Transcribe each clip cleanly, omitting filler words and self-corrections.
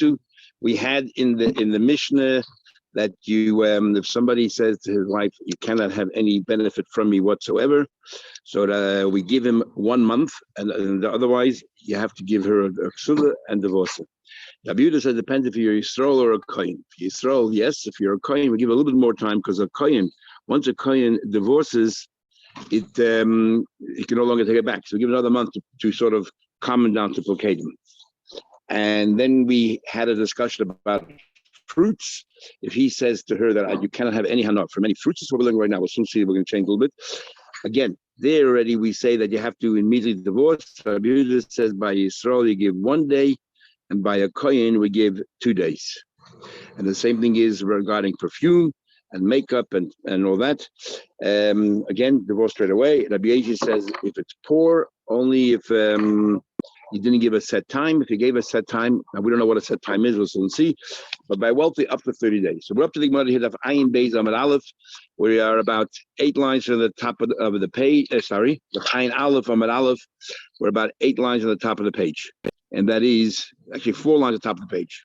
to. We had in the Mishnah that you, if somebody says to his wife, you cannot have any benefit from me whatsoever, so we give him 1 month, and otherwise you have to give her a ksula and divorce her. Rabbi Yehuda said, depends if you're Yisrael or a Kohen. If you're Yisrael, yes. If you're a Kohen, we give a little bit more time, because a Kohen, once a Kohen divorces, it can no longer take it back. So we give another month to sort of calm him down, to placate him. And then we had a discussion about fruits. If he says to her that you cannot have any hanot from any fruits, that's what we're looking right now. We'll soon see, we're going to change a little bit. Again, there already we say that you have to immediately divorce. Rabbi Yehuda says by Yisrael you give 1 day, and by a Kohen we give 2 days. And the same thing is regarding perfume and makeup and all that. Again, divorce straight away. Rabbi Yehuda says if it's poor, only if you didn't give a set time. If you gave a set time, now we don't know what a set time is, we'll soon see. But by wealthy, up to 30 days. So we're up to the Gemara here of Ayin Beis Amud Aleph. We are about 8 lines from the top of the page. The Ayin Aleph Amud Aleph. We're about 8 lines on the top of the page. And that is actually 4 lines at the top of the page.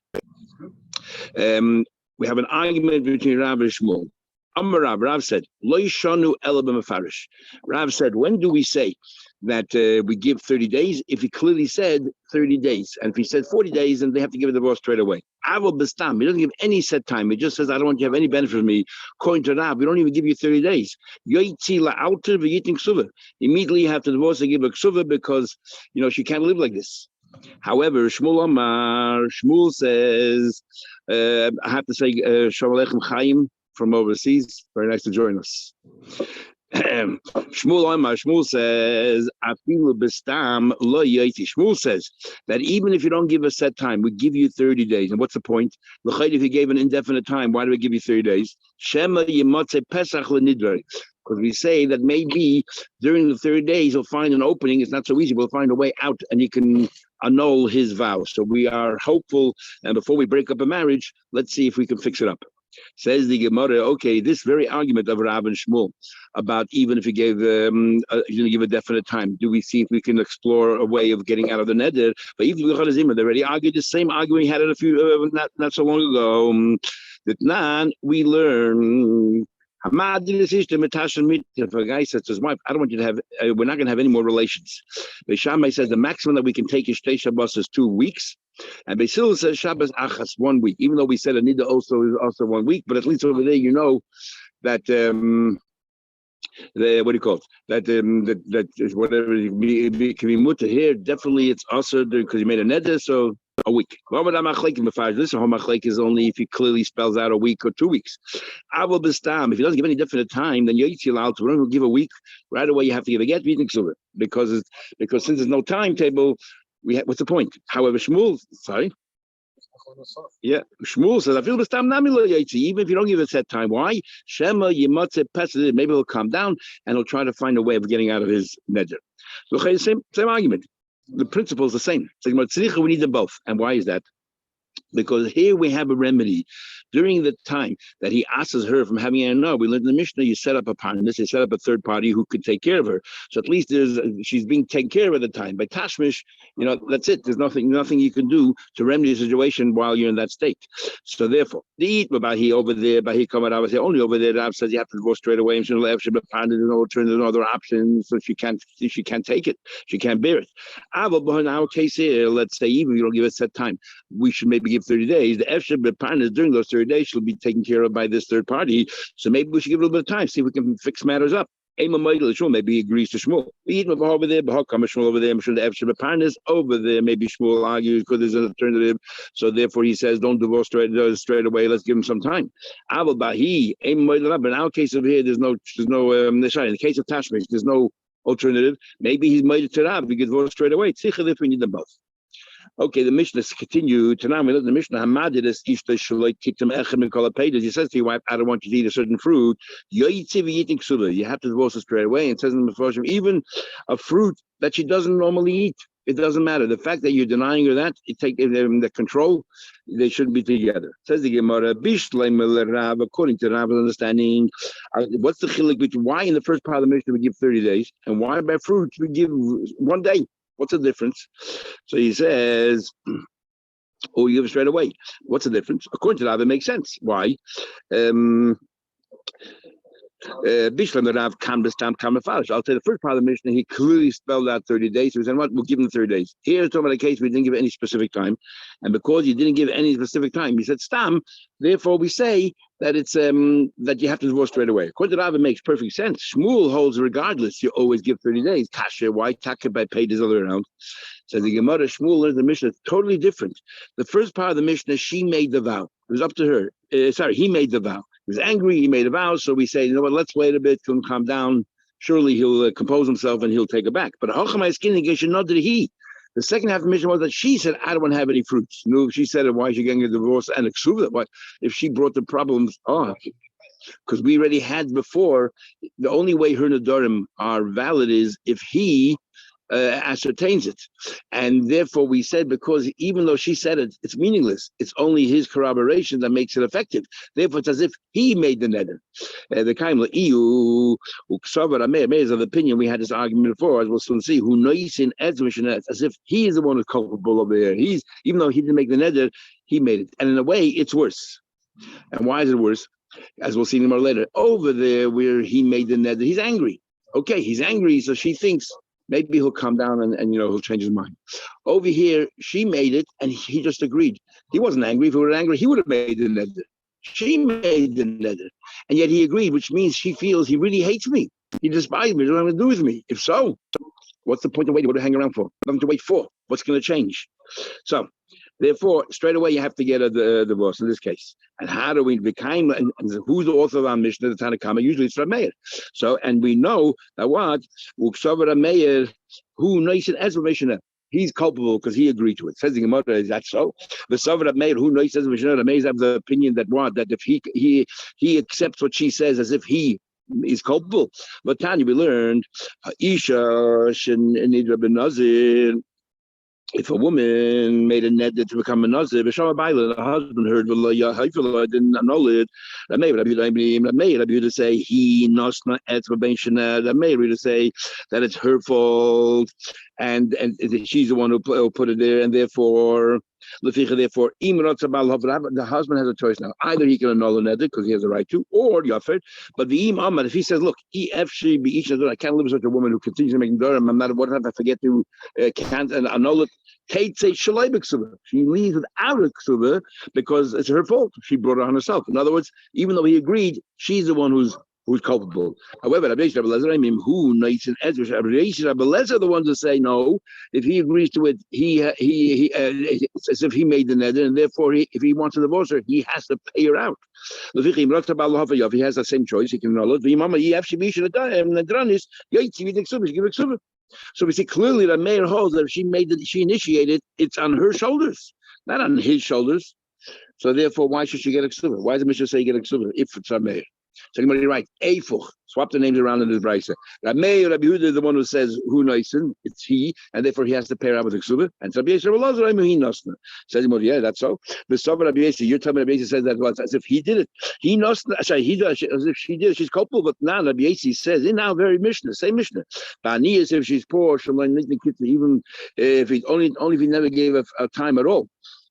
We have an argument between Rav and Shmuel. Amar Rav said, Lo yishanu ela b'mefarish. Rav said, when do we say that we give 30 days? If he clearly said 30 days, and if he said 40 days, then they have to give a divorce straight away. Avol b'stam, he doesn't give any set time. He just says, I don't want you to have any benefit from me. According to Rav, we don't even give you 30 days. Yoitzi la'alter v'yitin ksuva. Immediately you have to divorce and give a ksuva, because she can't live like this. However, Shmuel says, I have to say, Shalom Aleichem Chaim from overseas. Very nice to join us. Shmuel says, Shmuel says that even if you don't give a set time, we give you 30 days. And what's the point? If you gave an indefinite time, why do we give you 30 days? Because we say that maybe during the 30 days he'll find an opening. It's not so easy. We'll find a way out, and he can annul his vow. So we are hopeful, and before we break up a marriage, let's see if we can fix it up. Says the Gemara, okay, this very argument of Rav and Shmuel about even if you gave you give a definite time, do we see if we can explore a way of getting out of the neder? But even they already argued the same argument we had it a few not so long ago. That now we learn. If a guy says to his wife, I don't want you to have, we're not going to have any more relations. Beishamai says the maximum that we can take is Shtei Shabbos is 2 weeks. And Beisil says Shabbos Achas 1 week. Even though we said Anida also is also 1 week, but at least over there that what do you call it? That whatever can be mutter here. Definitely it's also because you made a neder, so a week. This homachlek is only if he clearly spells out a week or 2 weeks. Avol b'stam, if he doesn't give any definite time, then you don't give a week. Right away, you have to give a get because since there's no timetable, what's the point? However, Shmuel says, I feel b'stam nami lo yitzi. Even if you don't give a set time, why? Shema yimotze pesach. Maybe he'll calm down and he'll try to find a way of getting out of his neder. So same argument. The principle is the same. We need them both. And why is that? Because here we have a remedy. During the time that he asks her from having an no, we learned in the Mishnah, you set up a partner, you set up a third party who could take care of her. So at least she's being taken care of at the time. By Tashmish, that's it. There's nothing you can do to remedy the situation while you're in that state. So therefore, the Bahi over there, Bahi Kamarav say only over there, Rav says you have to go straight away, and there's no other options, so she can't take it. She can't bear it. In our case here, let's say even if you don't give a set time, we should maybe give 30 days. The Efsheb partners during those 30 days she'll be taken care of by this third party. So maybe we should give it a little bit of time, see if we can fix matters up. Maybe he agrees to Shmuel. Over there, Shmuel over there, the Efsheb partners over there. Maybe Shmuel argues because there's an alternative. So therefore he says, don't divorce straight away. Let's give him some time. In our case over here, there's no in the case of Tashmish, there's no alternative. Maybe he's made it to Rav. We can divorce straight away. If we need them both. Okay, the Mishnah continues. To now we learn the Mishnah. He says to your wife, I don't want you to eat a certain fruit. You have to divorce her straight away. And it says in the Mefarshim, even a fruit that she doesn't normally eat, it doesn't matter. The fact that you're denying her that, you take the control, they shouldn't be together. It says the Gemara, according to Rav's understanding, what's the chiluk between why in the first part of the Mishnah we give 30 days and why by fruits we give 1 day? What's the difference? So he says, or you give it straight away. What's the difference? According to Rav, it makes sense. Why? Um, Bishlam the Rav Kam Kamafarish. I'll say the first part of the Mishnah, he clearly spelled out 30 days. So he said, what? We'll give him 30 days. Here, it's talking about a case we didn't give any specific time. And because you didn't give any specific time, he said, Stam, therefore we say that it's that you have to divorce straight away. According to Rav, it makes perfect sense. Shmuel holds regardless, you always give 30 days. Kasha, why Taka by paid this other way around? So the Gemara Shmuel learned the Mishnah totally different. The first part of the Mishnah, she made the vow. It was up to her. He made the vow. He was angry, he made a vow, so we say, you know what, let's wait a bit, he'll calm down. Surely he'll compose himself and he'll take it back. But the second half of the mission was that she said, I don't want to have any fruits. No, she said, why is she getting a divorce? And why? If she brought the problems, because we already had before, the only way her Nadarim are valid is if he ascertains it. And therefore we said, because even though she said it, it's meaningless. It's only his corroboration that makes it effective. Therefore it's as if he made the neder. The Kaimla EU is of opinion, we had this argument before, as we'll soon see, who knows in as if he is the one who's culpable over there. Even though he didn't make the neder, he made it. And in a way, it's worse. And why is it worse? As we'll see more later. Over there where he made the neder, he's angry. Okay, he's angry, so she thinks maybe he'll calm down and he'll change his mind. Over here, she made it and he just agreed. He wasn't angry. If he were angry, he would have made the neder. She made the neder. And yet he agreed, which means she feels he really hates me. He despises me. He doesn't have to do with me. If so, what's the point of waiting? What to hang around for? Nothing to wait for. What's going to change? So, therefore, straight away you have to get a divorce in this case. And how do we become? And who's the author of our Mishnah, the Tanakama? Usually it's Rameir. So, and we know that what Uksavar Rameir, who knows it as Mishnah, he's culpable because he agreed to it. Says the Gemara, is that so? The Savar Rameir, who knows as Mishnah, Rameir have the opinion that what that if he accepts what she says as if he is culpable. But Tanya, we learned Isha Shenidra Ben Nazir. If a woman made a neder to become a nazir, the husband heard, I didn't annul it. That made to say he nosna etzvabenshaner. That made to say that it's her fault, and she's the one who put it there, and therefore, the husband has a choice now. Either he can annul a neder because he has a right to, or yafet. But the imam, if he says, "Look, I can't live with such a woman who continues to make neder, no matter what if I forget to can't annul it." She leaves without a ksuba because it's her fault. She brought it on herself. In other words, even though he agreed, she's the one who's culpable. However, who nice and Ezra, the ones that say no. If he agrees to it, it's as if he made the neder, and therefore, if he wants to divorce her, he has to pay her out. If he has the same choice, he can annul it. So we see clearly that Meir holds that if she initiated, it's on her shoulders, not on his shoulders. So therefore, why should she get a ksuba? Why does the Mishnah say get a ksuba if it's on Meir? So you're right. Eifuch. Swap the names around in this brayso. Rabbi Yehuda is the one who says who noisen. It's he, and therefore he has to pair out with the ksuba. And Rabbi Yisrael says, yeah, that's so. But so Rabbi Yisrael, you're telling me Rabbi Yisrael says that as if he did it. He nosna. He does as if she did it. She's culpable. But now Rabbi Yisrael says in our very Mishnah, same Mishnah. Bani is if she's poor, she'll even if he if he never gave a time at all.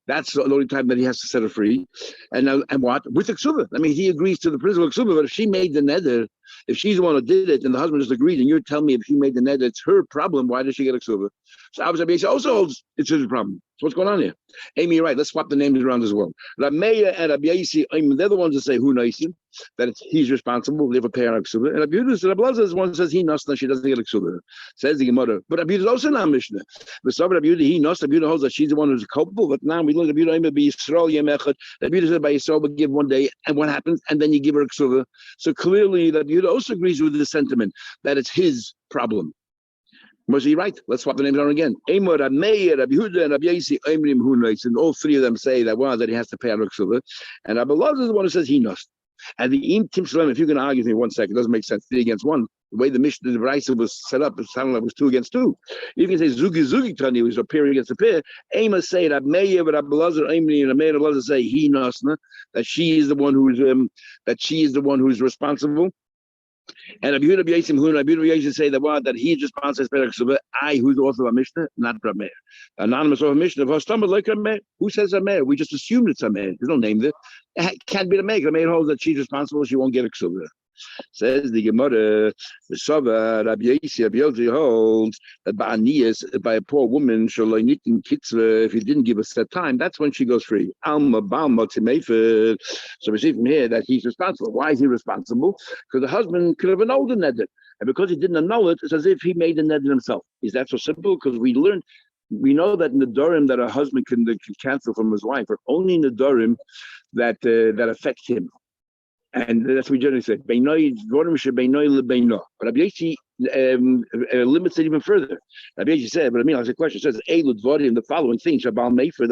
That's the only time that he has to set her free. And what? With the ksuba. I mean, he agrees to the principle of ksuba, but if she made the neder, if she's the one who did it and the husband just agreed, and you're telling me if she made the neder, it's her problem, why does she get a ksuba? So Abu also holds it's his problem. So what's going on here? Amy, you're right. Let's swap the names around as well. Rameya and Rabbi Yisi, they're the ones that say who noisim, that he's responsible, they have a pair of ksuba. And Rabbi Yehuda is the one that says he nosna, she doesn't get a ksuba. Says the Gemara. But Rabbi Yehuda is also not Mishnah. But so Rabbi Yehuda, he nosna, Rabbi Yehuda holds that she's the one who's culpable. But now we look at Rabbi Yehuda, be Yisrael Yemechad. Rabbi Yehuda said by Yisrael, but give one day, and what happens? And then you give her a ksuba. So clearly Rabbi Yehuda also agrees with the sentiment that it's his problem. Was he right? Let's swap the names around again. Amor, Meir, Rabbi Yehuda, and Rabbi Yisi, Amrim, who knows? And all three of them say that that he has to pay out ksuba. And Rabbi Lazar is the one who says he knows. And the Im Tim Shalom, if you're going to argue with me 1 second, it doesn't make sense. 3 against 1. The way the Mishnah, the Brisa was set up, it sounded like it was 2 against 2. You can say Zugi Tani was a pair against a pair. Amos say that Meir, Rabbi Lazar, Amri, and Meir, Lazar say he knows that she is the one who's responsible. And Rabbi Yehuda say that he's responsible for Kesuvos. Who's the author of Mishnah, not Rabbi Meir. Anonymous author of Mishnah. Who says Rabbi Meir? We just assumed it's Rabbi Meir. There's no name there. It can't be Rabbi Meir. Rabbi Meir holds that she's responsible. She won't get a Kesuvos. Says the Gemara, the Sava, Rabbi Yosi holds that by a poor woman, if he didn't give us that time, that's when she goes free. Alma Balma Timefer. So we see from here that he's responsible. Why is he responsible? Because the husband could have annulled the neder. And because he didn't annul it, it's as if he made the neder himself. Is that so simple? Because we know that in the Durim that a husband can cancel from his wife, but only in the Durim that affect him. And that's what we generally say. But Rabbi Yosi limits it even further. Rabbi Yosi said, but I mean, I ask a question. It says, the following things, the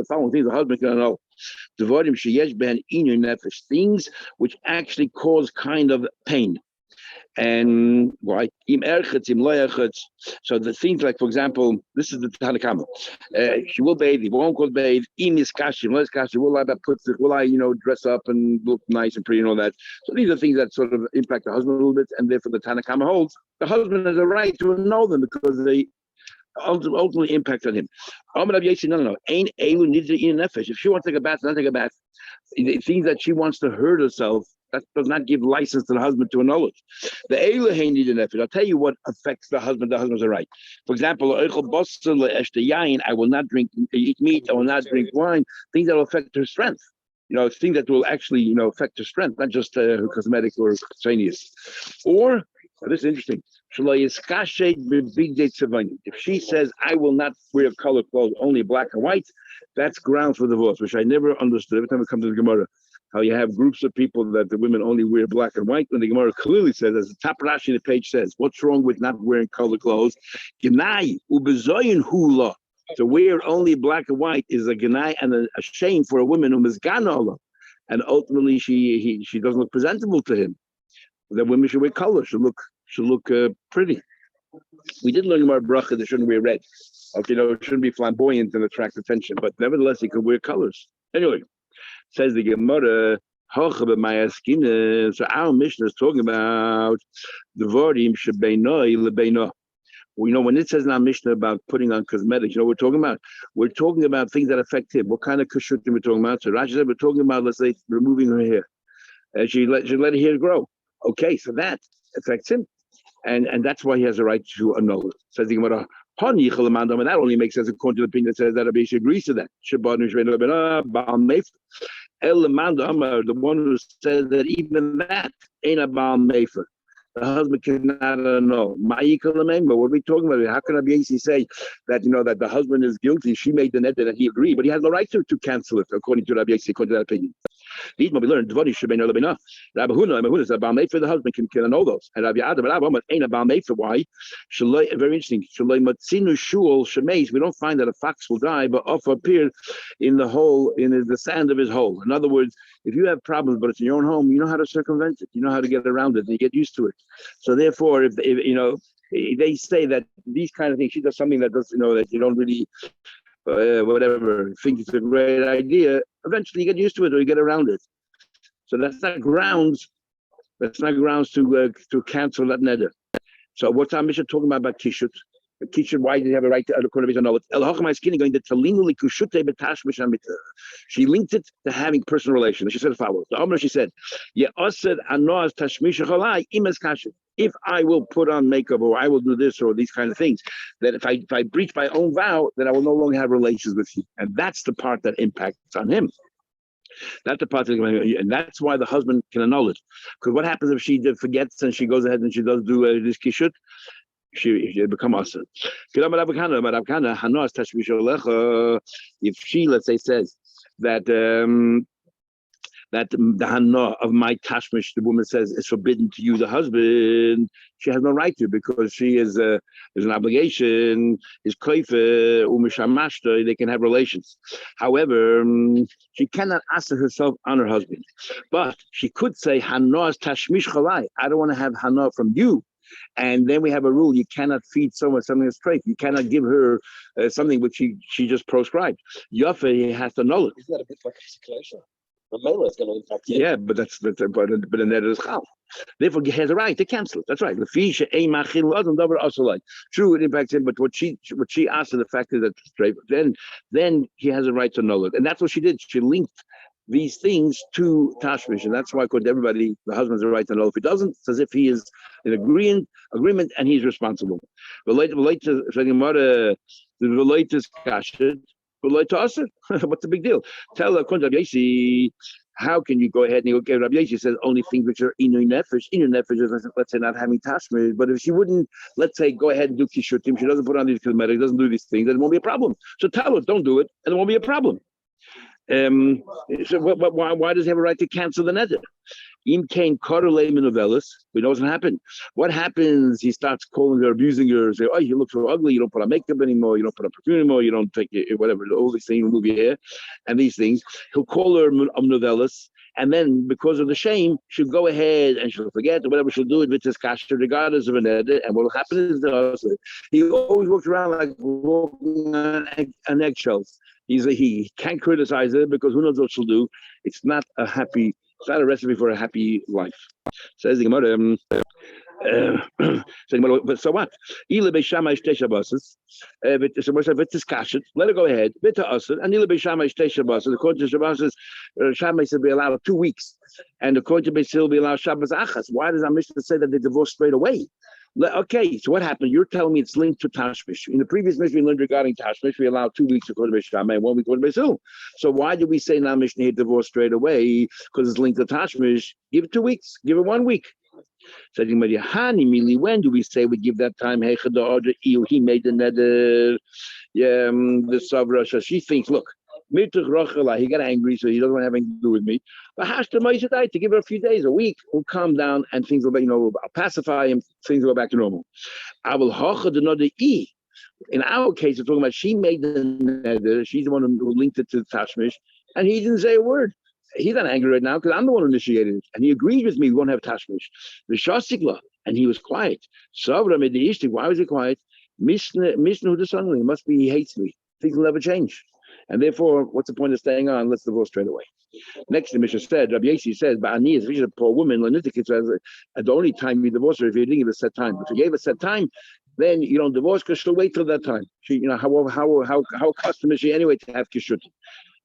following things the husband can know. Things which actually cause kind of pain. And why? So the things like, for example, this is the Tanakama. She will bathe, he won't go bathe. Will I, dress up and look nice and pretty and all that? So these are things that sort of impact the husband a little bit, and therefore the Tanakama holds the husband has a right to know them because they ultimately impact on him. No. If she wants to take a bath, not take a bath. It seems that she wants to hurt herself. That does not give license to the husband to annul it. The Elohim need an effort. I'll tell you what affects the husband. The husband's right. For example, I will not eat meat. I will not drink wine. Things that will affect her strength. Things that will actually, affect her strength, not just her cosmetic or extraneous. Or, this is interesting. If she says, I will not wear colored clothes, only black and white, that's ground for divorce, which I never understood. Every time I come to the Gemara, how you have groups of people that the women only wear black and white, and the Gemara clearly says, as the top Rashi in the page says, what's wrong with not wearing colored clothes? Gnai ubezoyin hula. To wear only black and white is a gnai and a shame for a woman who is gana, and ultimately she doesn't look presentable to him. That women should wear color, should look pretty. We did learn about bracha that shouldn't wear red. Okay, it shouldn't be flamboyant and attract attention, but nevertheless, he could wear colors. Anyway. Says the Gemara, so our Mishnah is talking about the Vorim Shebeinoi Lebeino. When it says in our Mishnah about putting on cosmetics, what we're talking about? We're talking about things that affect him. What kind of kashrut we're talking about? So Rashi said we're talking about, let's say, removing her hair. And she let her hair grow. Okay, so that affects him. And that's why he has a right to annul it. Says the Gemara, and that only makes sense according to the opinion that says that Rabbi agrees to that. The one who says that even that ain't a Baal Mefer. The husband cannot know. What are we talking about? How can Rabbi say that that the husband is guilty? She made the net that he agreed, but he has no right to cancel it according to Rabbi according to that opinion. These we learned. Rabbi Huna is a Baal Mefer. The husband can know those. And Rabbi Adam ain't a Baal Mefer. Why? Very interesting. We don't find that a fox will die, but offer appeared in the sand of his hole. In other words, if you have problems, but it's in your own home, you know how to circumvent it. You know how to get around it, and you get used to it. So therefore, if they say that these kind of things, she does something that does, that you don't really, think it's a great idea. Eventually, you get used to it or you get around it. So that's not grounds. That's not grounds to cancel that neder. So what's our mission talking about kishut? Kishut, why did he have a right to know it? She linked it to having personal relations. She said as follows. She said, if I will put on makeup or I will do this or these kind of things, that if I breach my own vow, then I will no longer have relations with you. And that's the part that impacts on him. That's the part and that's why the husband can annul it. Because what happens if she forgets and she goes ahead and she does do this kishut? She become awesome. If she, let's say, says that that the hana of my tashmish, the woman says, is forbidden to you, the husband, she has no right to, because she is an obligation, is koife, umishamashta, they can have relations. However, she cannot ask herself on her husband. But she could say, hana's tashmish chalai, I don't want to have hana from you. And then we have a rule: you cannot feed someone something that's straight. You cannot give her something which she just proscribed. Yafa, he has to know it. Isn't that a bit like a situation? The mailer is going to impact you. Yeah, but the net is chal. Therefore, he has a right to cancel it. That's right. True, it impacts him, but what she asked, the fact is that straight. Then he has a right to null it, and that's what she did. She linked these things to tashmish, and that's why, according to everybody, the husband has a right to null. If he doesn't, it's as if he is in agreement, and he's responsible. Relate to kashet. Relate to us. What's the big deal? Tell how can you go ahead and okay, Rabbi Yeshi says only things which are inu nefesh. Inu nefesh is, let's say, not having tashmish. But if she wouldn't, let's say, go ahead and do kishutim, she doesn't put on these cosmetics, doesn't do these things, then it won't be a problem. So tell her, don't do it, and it won't be a problem. So why does he have a right to cancel the neder? Im kain korolei minovelis. We know what's going to happen. What happens? He starts calling her, abusing her, say, "Oh, you look so ugly. You don't put on makeup anymore. You don't put on perfume anymore. You don't take it, whatever. All these things, move your hair, and these things." He'll call her minovelis, and then because of the shame, she'll go ahead and she'll forget or whatever she'll do it with his kasher, regardless of a neder. And what will happen is he always walks around like walking on eggshells. He can't criticize her because who knows what she'll do. It's not a recipe for a happy life. Says the Gemara. But so what? Let her go ahead. And according to Shabbos, Shammai should be allowed 2 weeks, and according to Basil, be allowed Shabbos Achas. Why does our Mishnah say that they divorce straight away? Okay, so what happened? You're telling me it's linked to Tashmish. In the previous Mishnah we learned regarding Tashmish, we allowed 2 weeks according to Shammai and 1 week according to Basil. So why did we say now Mishnah here divorce straight away? Because it's linked to Tashmish. Give it 2 weeks. Give it 1 week. So when do we say we give that time? He made the neder. The Savra. She thinks, look, he got angry, so he doesn't want to have anything to do with me. But to give her a few days, a week, we'll calm down and things will be, I'll pacify him, things will go back to normal. I will another E. In our case, we're talking about she made the neder, she's the one who linked it to the Tashmish, and he didn't say a word. He's not angry right now because I'm the one who initiated it. And he agreed with me, we won't have Tashmish. Vishasikla, and he was quiet. Savra made the Ishtik, why was he quiet? Mishnah who the son, it must be he hates me. Things will never change. And therefore, what's the point of staying on? Let's divorce straight away. Next, the Mishnah said, Rabbi Yeshi says, Ba'ani is a poor woman, the only time you divorce her if you didn't give a set time. If you gave a set time, then you don't divorce because she'll wait till that time. She, how accustomed is she anyway to have kishut?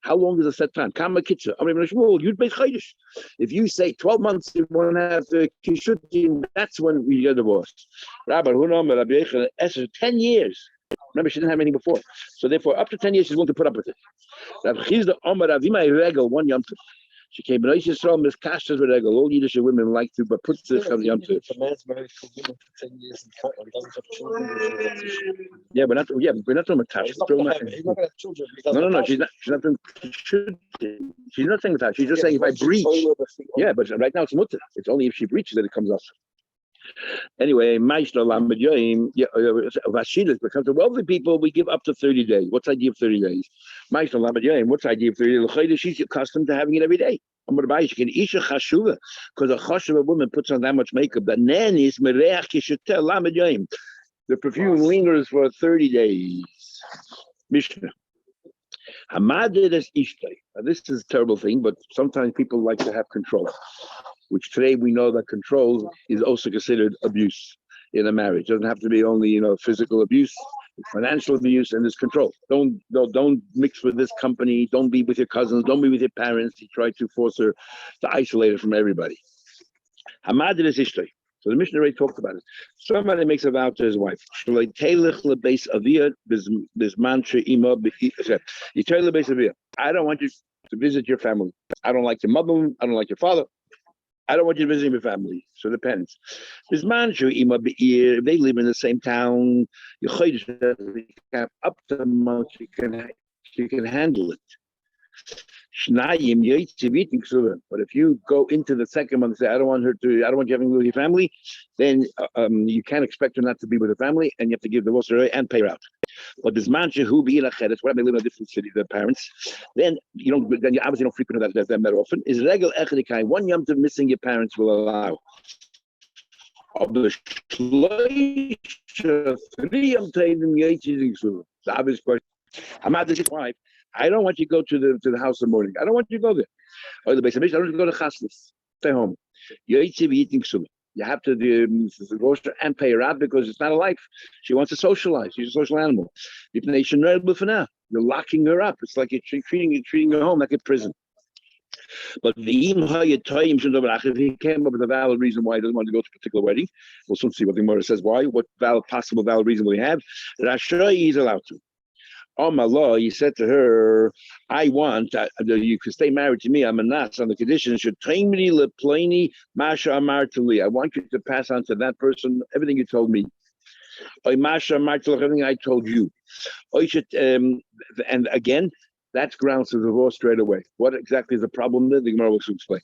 How long is a set time? Kama kitza. If you say 12 months you want to have the kishut, that's when we get divorced. Rabbi Hunam, 10 years. Remember, she didn't have anything before. So therefore, up to 10 years, she's willing to put up with it. One yom. She came to Yisrael, Miss Kashtas with Regel. All Yiddish women like to, but put the yom. If a man's married to a woman for 10 years and doesn't have children, yeah, we're not talking about Tash. He's not going to have children. No, she's not saying she's not saying that. She's just saying if I breach. Yeah, but right now it's mutter. It's only if she breaches that it comes off. Anyway, Maishna Lamed Yoim, Vashilas, because the wealthy people, we give up to 30 days. What's the idea of 30 days? Maishna Lamed Yoim, what's the idea of 30 days? She's accustomed to having it every day. She can Isha Chashuva, because a Chashuva woman puts on that much makeup. The nannies, Mereach Yishutel Lamed Yoim. The perfume lingers for 30 days. Mishnah. This is a terrible thing, but sometimes people like to have control, which today we know that control is also considered abuse in a marriage. It doesn't have to be only, physical abuse, financial abuse, and there's control. Don't mix with this company. Don't be with your cousins. Don't be with your parents. He tried to force her to isolate her from everybody. So the Mishnah already talked about it. Somebody makes a vow to his wife. I don't want you to visit your family. I don't like your mother. I don't like your father. I don't want you to visit your family. So it depends. If they live in the same town, up to a month, you can handle it. But if you go into the second month and say, I don't want you having with your family, then you can't expect her not to be with her family, and you have to give divorce to her and pay her out. But this man who be in a cheres, where they live in a different city, their parents, then you obviously don't frequent them that often. Is regel echadikai, 1 yom to missing your parents will allow. Of the 3 yom the obvious question. Hamad is his wife. I don't want you to go to the house in the morning. I don't want you to go there. Or the base of I don't want you to go to chasnas. Stay home. You have to divorce her and pay her out because it's not a life. She wants to socialize. She's a social animal. You're locking her up. It's like you're treating her home like a prison. But if he came up with a valid reason why he doesn't want to go to a particular wedding, we'll soon see what the Gemara says why. What possible valid reason will he have? He's allowed to. On my law, he said to her, I want you can stay married to me. I'm a nas on the condition I want you to pass on to that person everything you told me. Everything I told you. And again, that's grounds for divorce straight away. What exactly is the problem there? The Gemara will explain.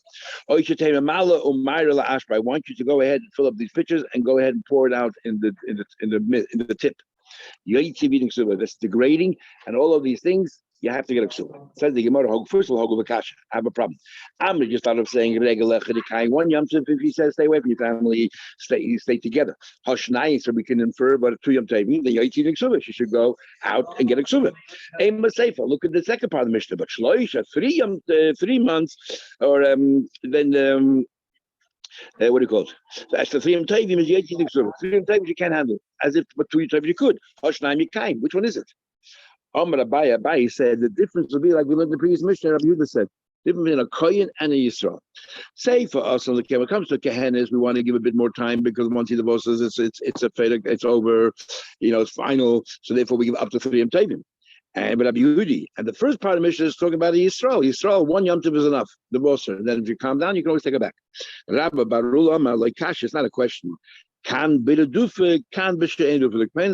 I want you to go ahead and fill up these pitchers and go ahead and pour it out in the tip. That's degrading, and all of these things you have to get a ksuba. Says the Gemara. First of all, I have a problem. I'm just out of saying one yom tov. If he says stay away from your family, stay together. Hashnai, so we can infer, but 2 yom tovim, then you're eating ksuba. She should go out and get a ksuba. Aim maseifa. Look at the second part of the Mishnah. But shloisha 3 months, or then. What do you call it? So as the 3 yom tovim is 18 ksuba. 3 yom tovim you can't handle. As if but 2 yom tovim you could. Hashnai mikayim. Which one is it? Amar Abaye said the difference will be like we learned in the previous Mishnah. Rabbi Yehuda said difference between a Kohen and a Yisrael. Say for us when it comes to Kehenis, we want to give a bit more time because once he divorces, it's a fate, it's over, it's final. So therefore, we give up to 3 yom tovim. And but Rabbi Yehudi, and the first part of the Mishnah is talking about a Yisrael. Yisrael, 1 yom tov is enough. Divorce her. And then if you calm down, you can always take her back. Rabbi Barul Amar like Kash, it's not a question. Can be depends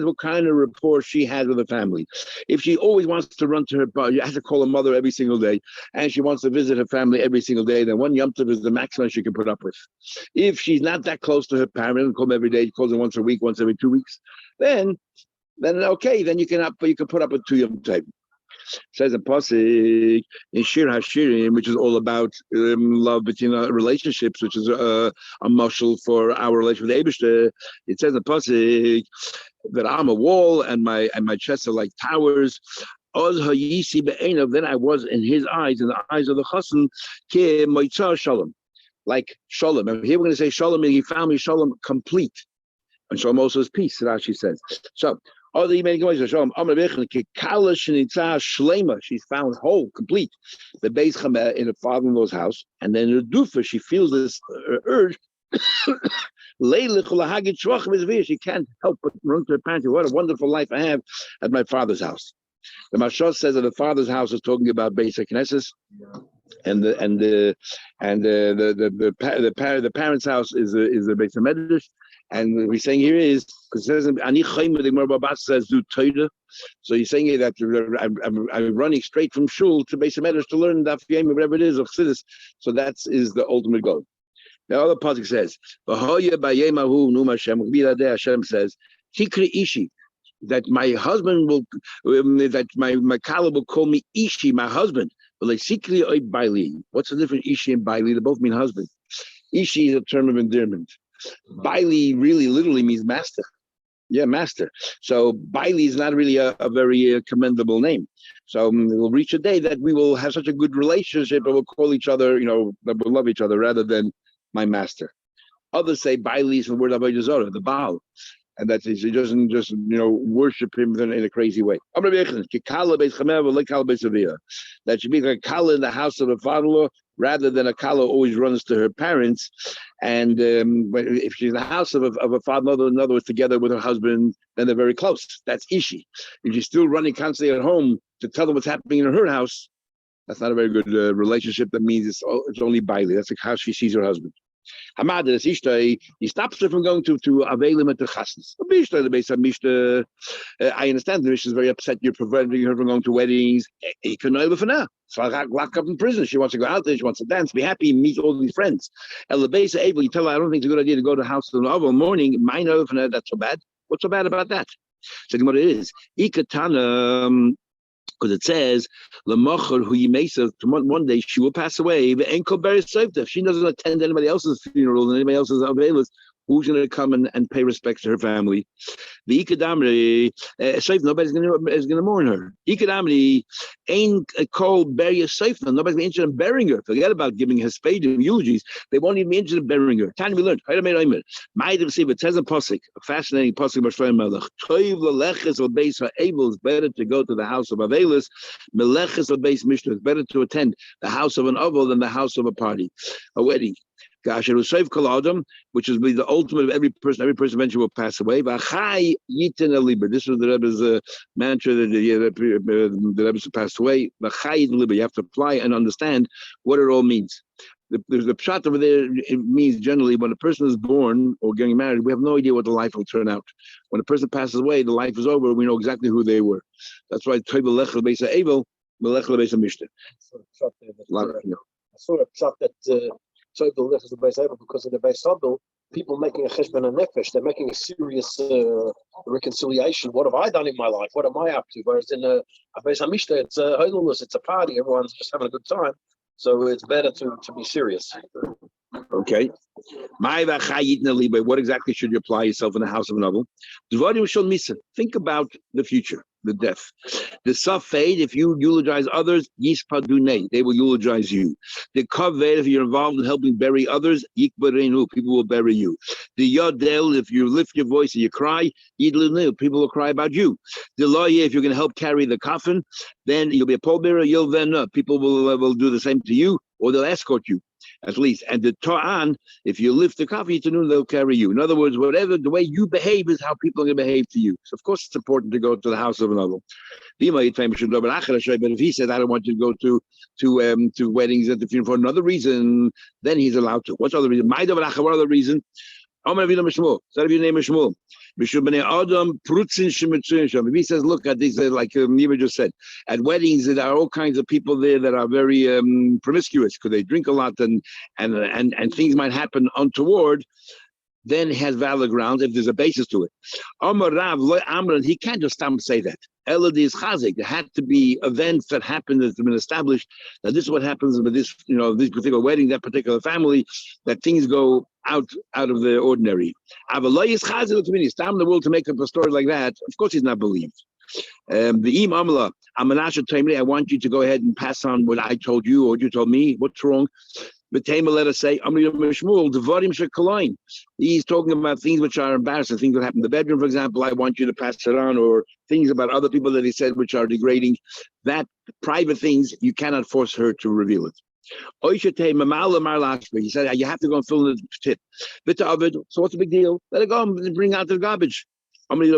what kind of rapport she has with the family. If she always wants to run to her bar, you have to call her mother every single day, and she wants to visit her family every single day, then 1 yom tov is the maximum she can put up with. If she's not that close to her parent and call them every day, she calls them once a week, once every 2 weeks, then okay, then you can put up with 2 yom tov. Says a pasuk in Shir Hashirim, which is all about love between relationships, which is a mashal for our relation with Eibishter. It says a pasuk that I'm a wall and my chests are like towers. Then I was in his eyes, in the eyes of the chassan, shalom, like shalom. And here we're going to say shalom, and he found me shalom complete, and shalom also is peace. Rashi says so. She's found whole, complete. The Beis Chameh in her father-in-law's house, and then in Dufa, she feels this urge. She can't help but run to her parents. What a wonderful life I have at my father's house. The Mashal says that the father's house is talking about Beis Knesset, and the parents' house is the Beis Medrash. And what we're saying here is because it says Ani Chayim the Gemara says do Torah. So he's saying here that I'm running straight from shul to Beis Medrash to learn Daf Yomi, whatever it is of Chassidus. So that is the ultimate goal. The other pasuk says Hashem says Tikri Ishi, that my husband will that my Kala will call me Ishi, my husband. What's the difference Ishi and Baili? They both mean husband. Ishi is a term of endearment. Baili really literally means master. Yeah, master. So Baili is not really a very commendable name. So we'll reach a day that we will have such a good relationship and we'll call each other, that we'll love each other rather than my master. Others say Baili is the word Avodah Zarah, the Baal. And that's he doesn't just worship him in a crazy way. That should be like a kala in the house of a father-in-law rather than a kala always runs to her parents. And if she's in the house of a father-in-law, in other words, together with her husband, then they're very close. That's ishi. If she's still running constantly at home to tell them what's happening in her house, that's not a very good relationship. That means it's only baili. That's like how she sees her husband. Hamad is Ishtai, he stops her from going to Avelim at the Chasnas. I understand the Mishnah is very upset you're preventing her from going to weddings. He can know for now. So I got locked up in prison. She wants to go out there, she wants to dance, be happy, meet all these friends. El Beis Able, you tell her I don't think it's a good idea to go to the house in the morning. Mine for now, that's so bad. What's so bad about that? So what it is. Ikatana. Because it says, one day she will pass away. If she doesn't attend anybody else's funeral and anybody else's available, Who's going to come and pay respects to her family? The Ikadamri, nobody's going to mourn her. Ikadamri ain't called bury a safe. Nobody's interested in burying her. Forget about giving her spade and eulogies. They won't even be interested in burying her. Time we learned. Might have seen it says in Pasuk, a fascinating Pasuk by Shlomo Melech. Toiv leleches al beis ha'avel. It's better to go to the house of Avelis. Meleches al beis Mishnah. It's better to attend the house of an Avel than the house of a party, a wedding. Which is the ultimate of every person. Every person eventually will pass away. This was the Rebbe's mantra that the Rebbe passed away. You have to apply and understand what it all means. There's the pshat over there. It means generally when a person is born or getting married, we have no idea what the life will turn out. When a person passes away, the life is over. We know exactly who they were. That's why Toiv Beis Ha'Evel, Melech Beis Mishnah. I saw a pshat that. So the list is the base able because of the base Hubble, people making a cheshbon and nefesh, they're making a serious reconciliation. What have I done in my life? What am I up to? Whereas in a base Hamishta, it's a holiness, it's a party, everyone's just having a good time. So it's better to be serious. Okay. What exactly should you apply yourself in the house of a novel? Think about the future, the death. The safed, if you eulogize others, yispadune, they will eulogize you. The kaved, if you're involved in helping bury others, yikbarenu, people will bury you. The yodel, if you lift your voice and you cry, yidlinu, people will cry about you. The loye, if you're going to help carry the coffin, then you'll be a pallbearer, you'll then people will do the same to you, or they'll escort you. At least, and the Ta'an, if you lift the coffee to noon, they'll carry you. In other words, whatever the way you behave is how people are going to behave to you. So, of course, it's important to go to the house of another. But if he says, "I don't want you to go to weddings at the funeral for another reason," then he's allowed to. What's the other reason? What other reason? If he says, look at these, like Neva just said, at weddings, there are all kinds of people there that are very promiscuous because they drink a lot and things might happen untoward, then has valid grounds if there's a basis to it. He can't just stop and say that. Eladi is chazik. There had to be events that happened that have been established that this is what happens with this, this particular wedding, that particular family, that things go out of the ordinary. Is chazik to me. Stam the world to make up a story like that. Of course, he's not believed. The im amla amanasha tamri. I want you to go ahead and pass on what I told you or what you told me. What's wrong? But Tamer, let us say, he's talking about things which are embarrassing, things that happen in the bedroom, for example. I want you to pass it on, or things about other people that he said which are degrading. That private things, you cannot force her to reveal it. He said, you have to go and fill in the tip. So what's the big deal? Let it go and bring out the garbage. What he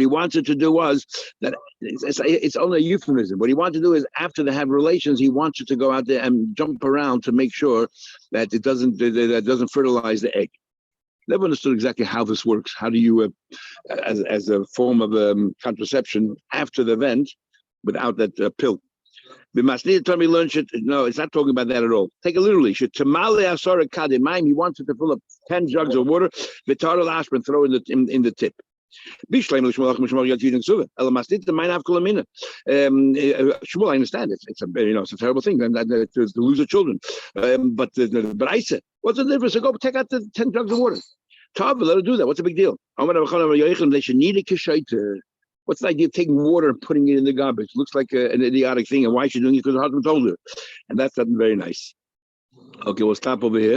wanted to do was that it's only a euphemism. What he wanted to do is after they have relations, he wants you to go out there and jump around to make sure that it doesn't fertilize the egg. Never understood exactly how this works. How do you, as a form of contraception after the event, without that pill? We must need to learn. No, it's not talking about that at all. Take it literally. He wants it to fill up 10 jugs of water. Vitar aspirin, throw in the tip. Shmuel, I understand it. It's a terrible thing to lose the children. But I said, what's the difference? So go take out the 10 jugs of water. Let her do that. What's the big deal? They should need a kishaita. What's the idea of taking water and putting it in the garbage? Looks like an idiotic thing. And why is she doing it? Because her husband told her. And that's not very nice. Okay, we'll stop over here.